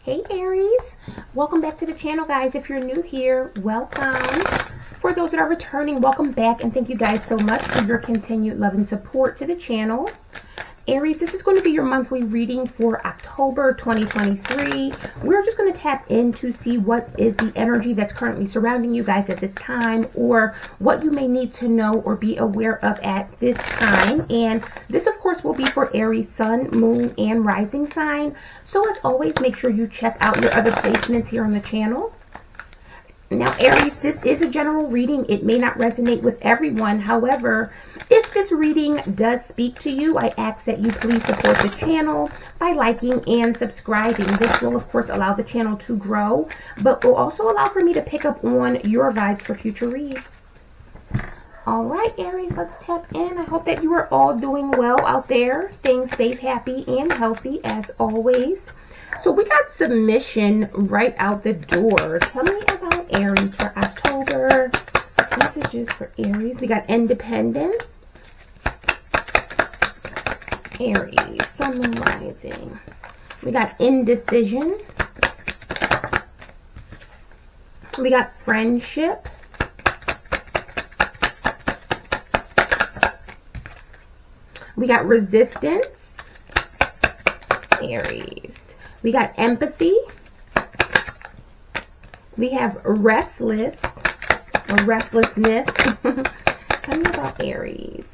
Hey Aries, welcome back to the channel, guys. If you're new here, welcome. For those that are returning, welcome back, and thank you guys so much for your continued love and support to the channel. Aries, this is going to be your monthly reading for October 2023. We're just going to tap in to see what is the energy that's currently surrounding you guys at this time, or what you may need to know or be aware of at this time. And this, of course, will be for Aries sun, moon, and rising sign. So as always, make sure you check out your other placements here on the channel. Now, Aries, this is a general reading. It may not resonate with everyone. However, if this reading does speak to you, I ask that you please support the channel by liking and subscribing. This will, of course, allow the channel to grow, but will also allow for me to pick up on your vibes for future reads. All right, Aries, let's tap in. I hope that you are all doing well out there, staying safe, happy, and healthy as always. So we got submission right out the door. Tell me about Aries for October. Messages for Aries. We got independence. Aries, sun, moon, rising. We got indecision. We got friendship. We got resistance. Aries. We got empathy. We have restless or restlessness. Tell me about Aries.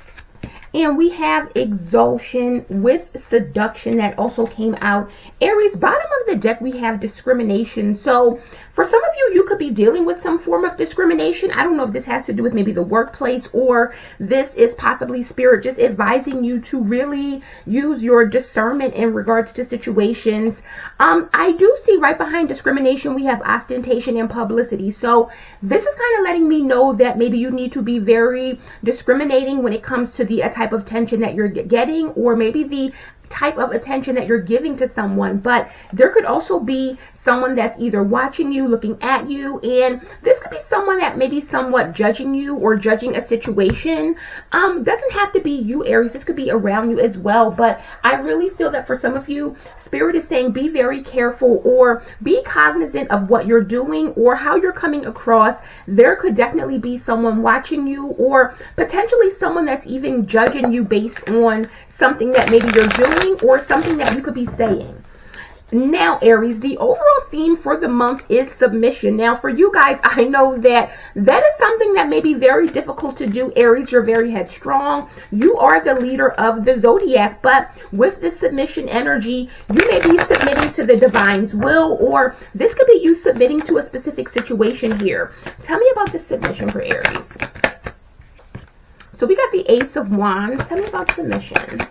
And we have exhaustion with seduction that also came out. Aries, bottom of the deck, we have discrimination. So for some of you, you could be dealing with some form of discrimination. I don't know if this has to do with maybe the workplace, or this is possibly spirit just advising you to really use your discernment in regards to situations. I do see right behind discrimination, we have ostentation and publicity. So this is kind of letting me know that maybe you need to be very discriminating when it comes to the type of attention that you're getting, or maybe the type of attention that you're giving to someone. But there could also be someone that's either watching you, looking at you, and this could be someone that may be somewhat judging you or judging a situation. Doesn't have to be you, Aries. This could be around you as well. But I really feel that for some of you, Spirit is saying be very careful or be cognizant of what you're doing or how you're coming across. There could definitely be someone watching you, or potentially someone that's even judging you based on something that maybe you're doing or something that you could be saying. Now, Aries, the overall theme for the month is submission. Now, for you guys, I know that that is something that may be very difficult to do. Aries, you're very headstrong. You are the leader of the zodiac, but with the submission energy, you may be submitting to the divine's will, or this could be you submitting to a specific situation here. Tell me about the submission for Aries. So we got the Ace of Wands. Tell me about submission.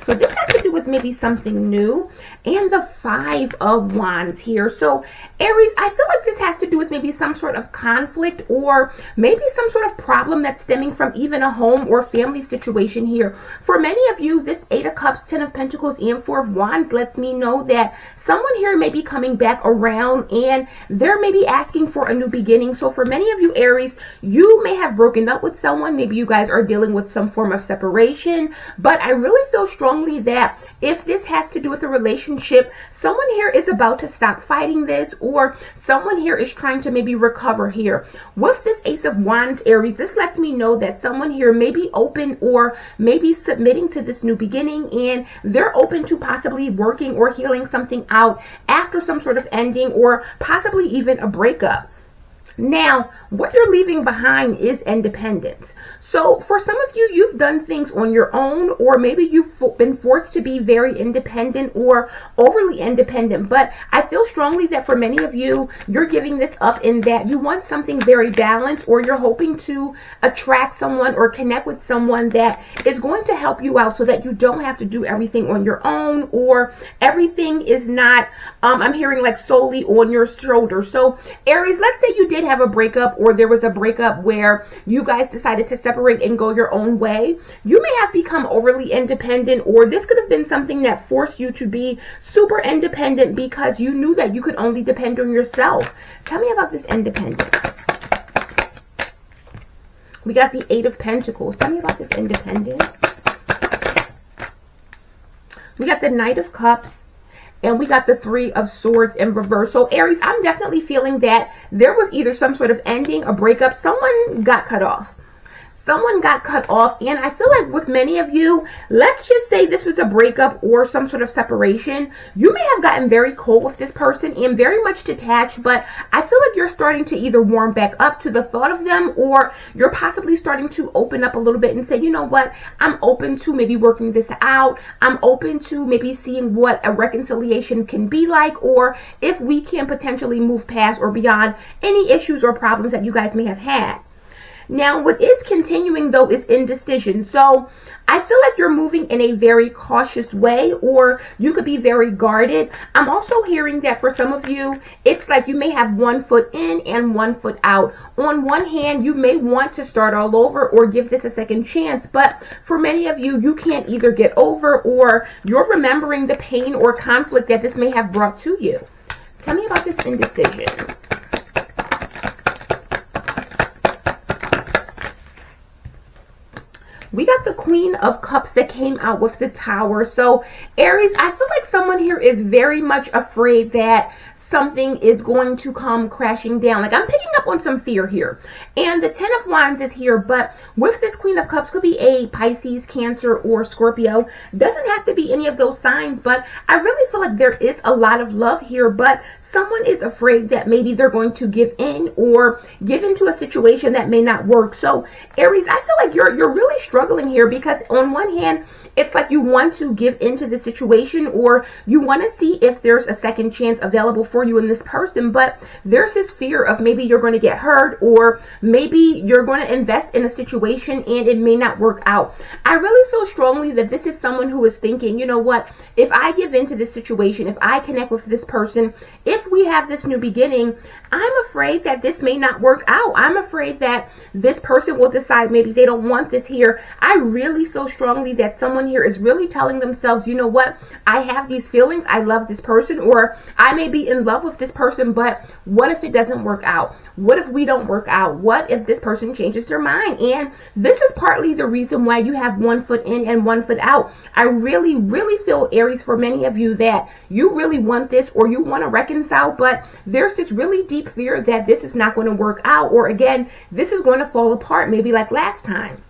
So this has to do with maybe something new, and the Five of Wands here. So Aries, I feel like this has to do with maybe some sort of conflict, or maybe some sort of problem that's stemming from even a home or family situation here. For many of you, this Eight of Cups, Ten of Pentacles, and Four of Wands lets me know that someone here may be coming back around, and they're maybe asking for a new beginning. So for many of you, Aries, you may have broken up with someone. Maybe you guys are dealing with some form of separation, but I really feel strongly that if this has to do with a relationship, someone here is about to stop fighting this, or someone here is trying to maybe recover here. With this Ace of Wands, Aries, this lets me know that someone here may be open or maybe submitting to this new beginning, and they're open to possibly working or healing something out after some sort of ending, or possibly even a breakup. Now, what you're leaving behind is independence. So for some of you, you've done things on your own, or maybe you've been forced to be very independent or overly independent. But I feel strongly that for many of you, you're giving this up in that you want something very balanced, or you're hoping to attract someone or connect with someone that is going to help you out so that you don't have to do everything on your own, or everything is not, I'm hearing like solely on your shoulder. So Aries, let's say you did have a breakup, or there was a breakup where you guys decided to separate and go your own way. You may have become overly independent, or this could have been something that forced you to be super independent because you knew that you could only depend on yourself. Tell me about this independence. We got the Eight of Pentacles. Tell me about this independence. We got the Knight of Cups and we got the Three of Swords in reverse. So Aries, I'm definitely feeling that there was either some sort of ending, a breakup, someone got cut off. Someone got cut off, and I feel like with many of you, let's just say this was a breakup or some sort of separation. You may have gotten very cold with this person and very much detached, but I feel like you're starting to either warm back up to the thought of them, or you're possibly starting to open up a little bit and say, you know what, I'm open to maybe working this out. I'm open to maybe seeing what a reconciliation can be like, or if we can potentially move past or beyond any issues or problems that you guys may have had. Now, what is continuing, though, is indecision. So I feel like you're moving in a very cautious way, or you could be very guarded. I'm also hearing that for some of you, it's like you may have 1 foot in and 1 foot out. On one hand, you may want to start all over or give this a second chance, but for many of you, you can't either get over, or you're remembering the pain or conflict that this may have brought to you. Tell me about this indecision. We got the Queen of Cups that came out with the Tower. So Aries, I feel like someone here is very much afraid that something is going to come crashing down. Like, I'm picking up on some fear here. And the Ten of Wands is here, but with this Queen of Cups, could be a Pisces, Cancer, or Scorpio. Doesn't have to be any of those signs, but I really feel like there is a lot of love here, but someone is afraid that maybe they're going to give in or give into a situation that may not work. So Aries, I feel like you're really struggling here, because on one hand, it's like you want to give into the situation, or you want to see if there's a second chance available for you in this person, but there's this fear of maybe you're going to get hurt, or maybe you're going to invest in a situation and it may not work out. I really feel strongly that this is someone who is thinking, you know what, if I give into this situation, if I connect with this person, if we have this new beginning, I'm afraid that this may not work out. I'm afraid that this person will decide maybe they don't want this here. I really feel strongly that someone here is really telling themselves, you know what, I have these feelings, I love this person, or I may be in love with this person, but what if it doesn't work out? What if we don't work out? What if this person changes their mind? And this is partly the reason why you have 1 foot in and 1 foot out. I really, really feel, Aries, for many of you, that you really want this, or you want to reconcile, but there's this really deep fear that this is not going to work out, or again, this is going to fall apart, maybe like last time.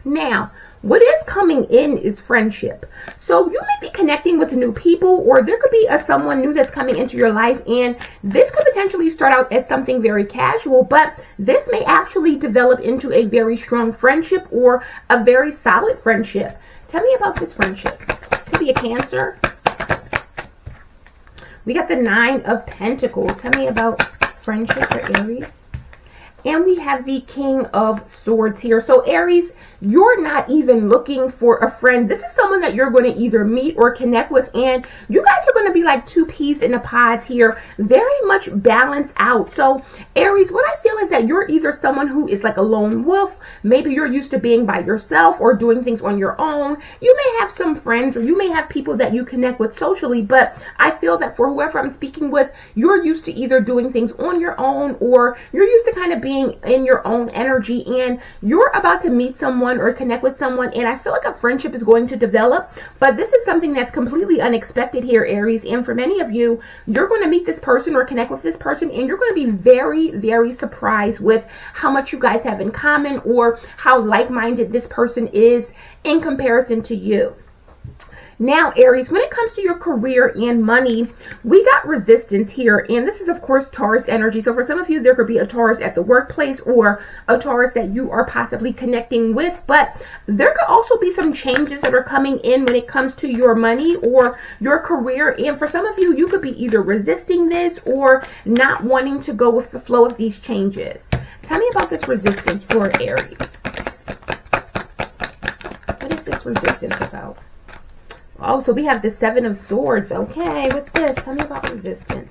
Now, what is coming in is friendship. So you may be connecting with new people, or there could be someone new that's coming into your life, and this could potentially start out as something very casual, but this may actually develop into a very strong friendship or a very solid friendship. Tell me about this friendship. Could be a Cancer. We got the Nine of Pentacles. Tell me about friendship for Aries. And we have the King of Swords here. So Aries, you're not even looking for a friend. This is someone that you're going to either meet or connect with. And you guys are going to be like two peas in a pod here. Very much balanced out. So Aries, what I feel is that you're either someone who is like a lone wolf. Maybe you're used to being by yourself or doing things on your own. You may have some friends, or you may have people that you connect with socially. But I feel that for whoever I'm speaking with, you're used to either doing things on your own, or you're used to kind of being in your own energy, and you're about to meet someone or connect with someone, and I feel like a friendship is going to develop. But this is something that's completely unexpected here, Aries, and for many of you, you're going to meet this person or connect with this person, and you're going to be very, very surprised with how much you guys have in common, or how like-minded this person is in comparison to you. Now, Aries, when it comes to your career and money, we got resistance here. And this is, of course, Taurus energy. So for some of you, there could be a Taurus at the workplace, or a Taurus that you are possibly connecting with. But there could also be some changes that are coming in when it comes to your money or your career. And for some of you, you could be either resisting this or not wanting to go with the flow of these changes. Tell me about this resistance for Aries. What is this resistance about? Oh, so we have the Seven of Swords. Okay, what's this? Tell me about resistance.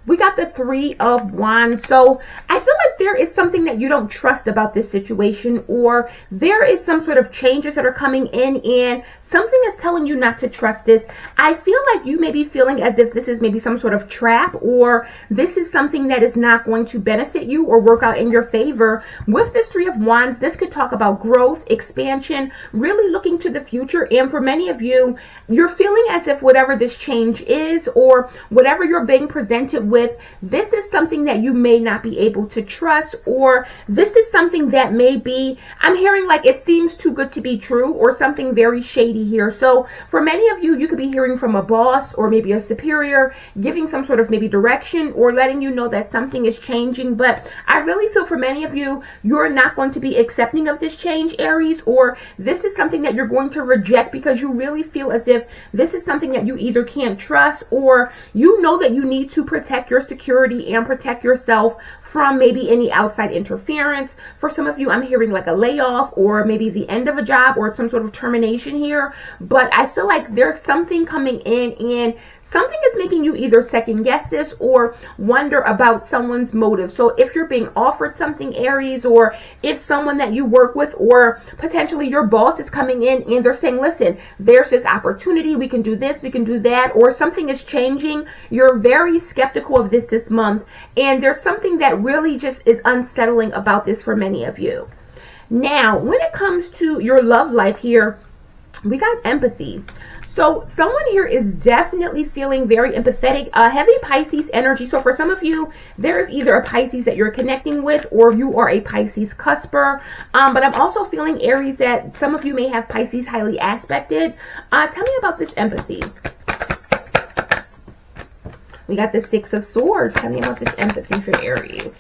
We got the Three of Wands. So I feel like there is something that you don't trust about this situation, or there is some sort of changes that are coming in and something is telling you not to trust this. I feel like you may be feeling as if this is maybe some sort of trap, or this is something that is not going to benefit you or work out in your favor. With this Three of Wands, this could talk about growth, expansion, really looking to the future. And for many of you, you're feeling as if whatever this change is, or whatever you're being presented with, this is something that you may not be able to trust, or this is something that may be, I'm hearing like it seems too good to be true, or something very shady here. So for many of you, you could be hearing from a boss or maybe a superior, giving some sort of maybe direction or letting you know that something is changing. But I really feel for many of you, you're not going to be accepting of this change, Aries, or this is something that you're going to reject because you really feel as if this is something that you either can't trust, or you know that you need to protect your security and protect yourself from maybe any outside interference. For some of you, I'm hearing like a layoff, or maybe the end of a job, or some sort of termination here. But I feel like there's something coming in, and something is making you either second guess this or wonder about someone's motive. So if you're being offered something, Aries, or if someone that you work with or potentially your boss is coming in and they're saying, listen, there's this opportunity, we can do this, we can do that, or something is changing, you're very skeptical of this month. And there's something that really just is unsettling about this for many of you. Now, when it comes to your love life here, we got empathy. So someone here is definitely feeling very empathetic, heavy Pisces energy. So for some of you, there's either a Pisces that you're connecting with, or you are a Pisces cusper. But I'm also feeling, Aries, that some of you may have Pisces highly aspected. Tell me about this empathy. We got the Six of Swords. Tell me about this empathy for Aries.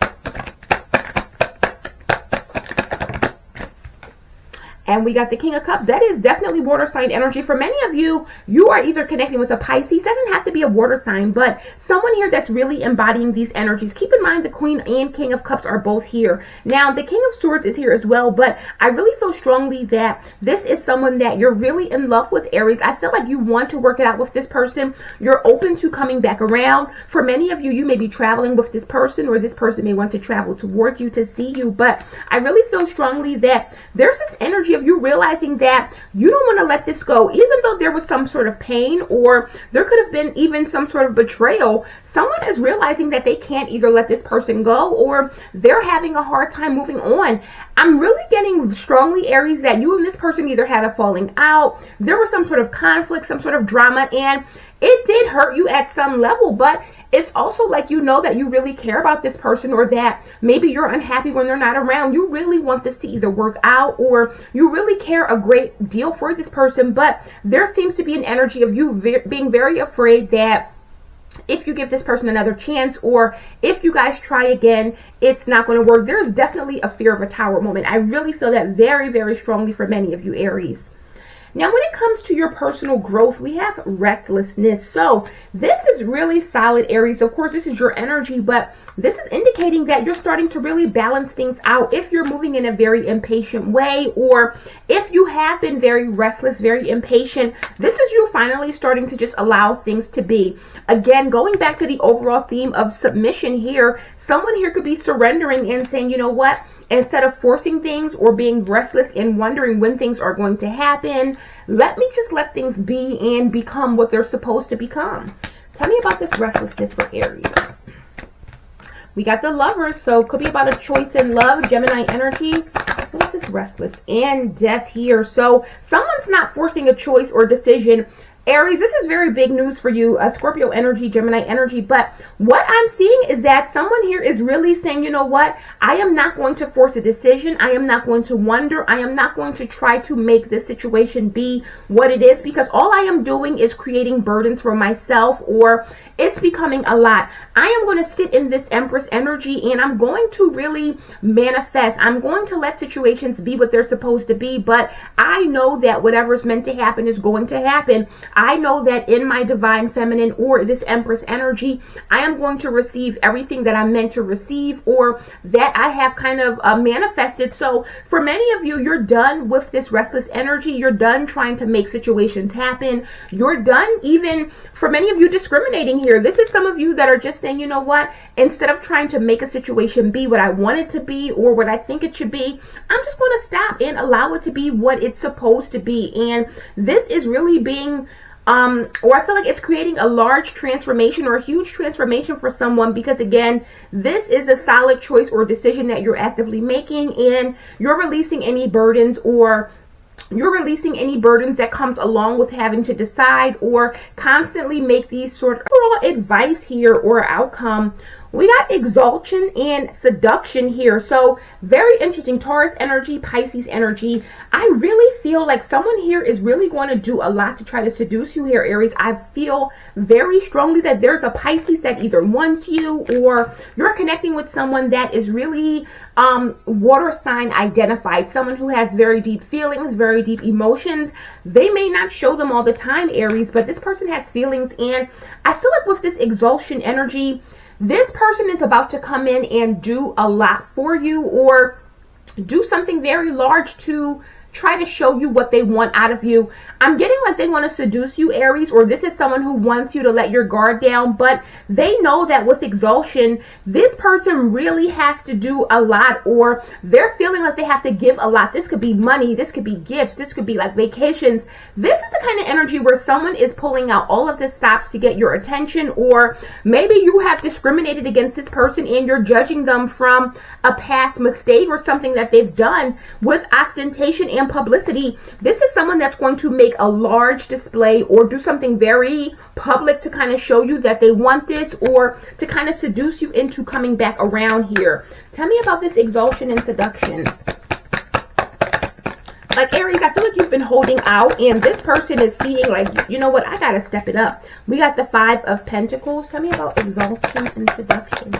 And we got the King of Cups. That is definitely water sign energy. For many of you, you are either connecting with a Pisces. Doesn't have to be a water sign, but someone here that's really embodying these energies. Keep in mind the Queen and King of Cups are both here. Now, the King of Swords is here as well, but I really feel strongly that this is someone that you're really in love with, Aries. I feel like you want to work it out with this person. You're open to coming back around. For many of you, you may be traveling with this person, or this person may want to travel towards you to see you. But I really feel strongly that there's this energy of you realizing that you don't want to let this go, even though there was some sort of pain, or there could have been even some sort of betrayal. Someone is realizing that they can't either let this person go, or they're having a hard time moving on. I'm really getting strongly, Aries, that you and this person either had a falling out, there was some sort of conflict, some sort of drama, and it did hurt you at some level. But it's also like, you know that you really care about this person, or that maybe you're unhappy when they're not around. You really want this to either work out, or you really care a great deal for this person. But there seems to be an energy of you being very afraid that if you give this person another chance, or if you guys try again, it's not going to work. There's definitely a fear of a tower moment. I really feel that very, very strongly for many of you, Aries. Now, when it comes to your personal growth, we have restlessness. So this is really solid, Aries. Of course, this is your energy, but this is indicating that you're starting to really balance things out. If you're moving in a very impatient way, or if you have been very restless, very impatient, this is you finally starting to just allow things to be. Again, going back to the overall theme of submission here, someone here could be surrendering and saying, you know what? Instead of forcing things or being restless and wondering when things are going to happen, let me just let things be and become what they're supposed to become. Tell me about this restlessness for Aries. We got the Lovers, so it could be about a choice in love, Gemini energy. What is this restless? And Death here. So someone's not forcing a choice or decision. Aries, this is very big news for you, Scorpio energy, Gemini energy. But what I'm seeing is that someone here is really saying, you know what? I am not going to force a decision. I am not going to wonder. I am not going to try to make this situation be what it is, because all I am doing is creating burdens for myself, or it's becoming a lot. I am going to sit in this Empress energy, and I'm going to really manifest. I'm going to let situations be what they're supposed to be, but I know that whatever's meant to happen is going to happen. I know that in my divine feminine or this Empress energy, I am going to receive everything that I'm meant to receive, or that I have kind of manifested. So for many of you, you're done with this restless energy. You're done trying to make situations happen. You're done, even for many of you, discriminating here. This is some of you that are just saying, you know what, instead of trying to make a situation be what I want it to be or what I think it should be, I'm just going to stop and allow it to be what it's supposed to be. And this is really being or I feel like it's creating a large transformation or a huge transformation for someone, because again, this is a solid choice or decision that you're actively making, and you're releasing any burdens, or you're releasing any burdens that comes along with having to decide or constantly make these sort of overall advice here or outcome. We got exaltation and seduction here. So very interesting. Taurus energy, Pisces energy. I really feel like someone here is really going to do a lot to try to seduce you here, Aries. I feel very strongly that there's a Pisces that either wants you, or you're connecting with someone that is really water sign identified, someone who has very deep feelings, very deep emotions. They may not show them all the time, Aries, but this person has feelings. And I feel like with this exaltation energy, this person is about to come in and do a lot for you, or do something very large to try to show you what they want out of you. I'm getting like they want to seduce you, Aries, or this is someone who wants you to let your guard down, but they know that with exaltation, this person really has to do a lot, or they're feeling like they have to give a lot. This could be money, this could be gifts, this could be like vacations. This is the kind of energy where someone is pulling out all of the stops to get your attention, or maybe you have discriminated against this person and you're judging them from a past mistake or something that they've done with ostentation and publicity. This is someone that's going to make a large display or do something very public to kind of show you that they want this, or to kind of seduce you into coming back around here. Tell me about this exaltation and seduction. Like, Aries, I feel like you've been holding out, and this person is seeing like, you know what, I gotta step it up. We got the 5 of Pentacles. Tell me about exaltation and seduction.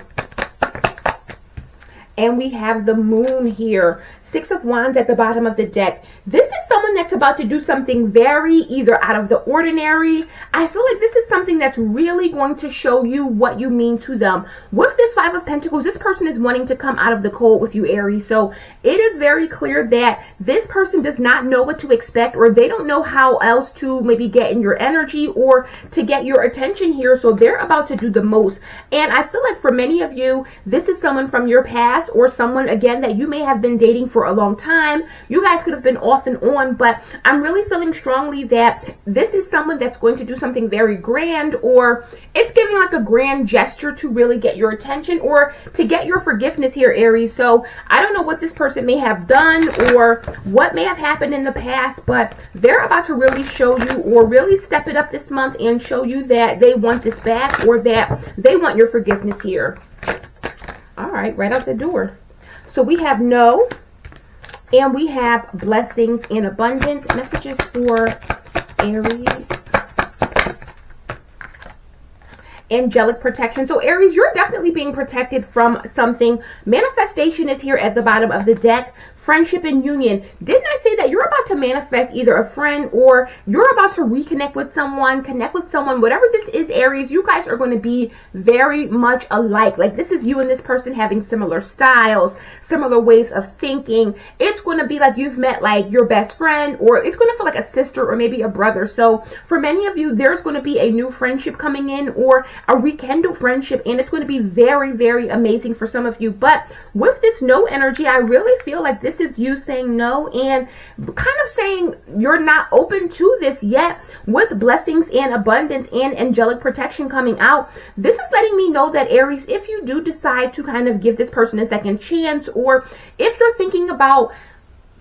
And we have the Moon here. 6 of Wands at the bottom of the deck. This is someone that's about to do something very either out of the ordinary. I feel like this is something that's really going to show you what you mean to them. With this 5 of Pentacles, this person is wanting to come out of the cold with you, Aries. So it is very clear that this person does not know what to expect, or they don't know how else to maybe get in your energy or to get your attention here. So they're about to do the most. And I feel like for many of you, this is someone from your past, or someone, again, that you may have been dating for a long time. You guys could have been off and on, but I'm really feeling strongly that this is someone that's going to do something very grand, or it's giving like a grand gesture to really get your attention or to get your forgiveness here, Aries. So I don't know what this person may have done or what may have happened in the past, but they're about to really show you, or really step it up this month and show you that they want this back, or that they want your forgiveness here. All right, right out the door. So we have no, and we have blessings and abundance. Messages for Aries. Angelic protection. So Aries, you're definitely being protected from something. Manifestation is here at the bottom of the deck. Friendship and union. Didn't I say that you're about to manifest either a friend, or you're about to reconnect with someone, connect with someone, whatever this is, Aries, you guys are going to be very much alike. Like, this is you and this person having similar styles, similar ways of thinking. It's going to be like you've met like your best friend, or it's going to feel like a sister or maybe a brother. So for many of you, there's going to be a new friendship coming in, or a rekindled friendship, and it's going to be very, very amazing for some of you. But with this no energy, I really feel like this is you saying no, and kind of saying you're not open to this yet. With blessings and abundance and angelic protection coming out, this is letting me know that, Aries, if you do decide to kind of give this person a second chance, or if you're thinking about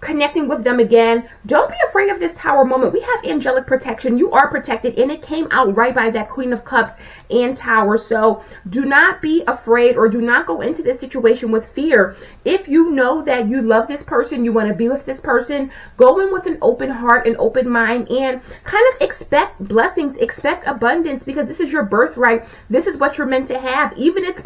connecting with them again, don't be afraid of this Tower moment. We have angelic protection. You are protected, and it came out right by that Queen of Cups and Tower. So do not be afraid, or do not go into this situation with fear. If you know that you love this person, you want to be with this person, go in with an open heart and open mind, and kind of expect blessings, expect abundance, because this is your birthright. This is what you're meant to have, even if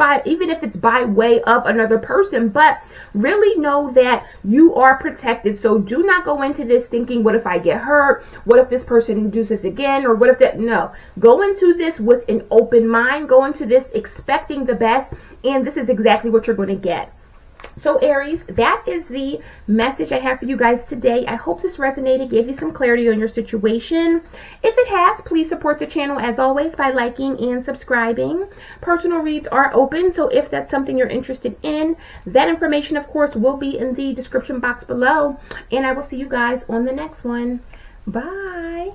it's by way of another person. But really know that you are protected. So do not go into this thinking, what if I get hurt? What if this person does this again? Or what if that? No. Go into this with an open mind. Go into this expecting the best, and this is exactly what you're going to get. So Aries, that is the message I have for you guys today. I hope this resonated, gave you some clarity on your situation. If it has, please support the channel as always by liking and subscribing. Personal reads are open, so if that's something you're interested in, that information of course will be in the description box below. And I will see you guys on the next one. Bye.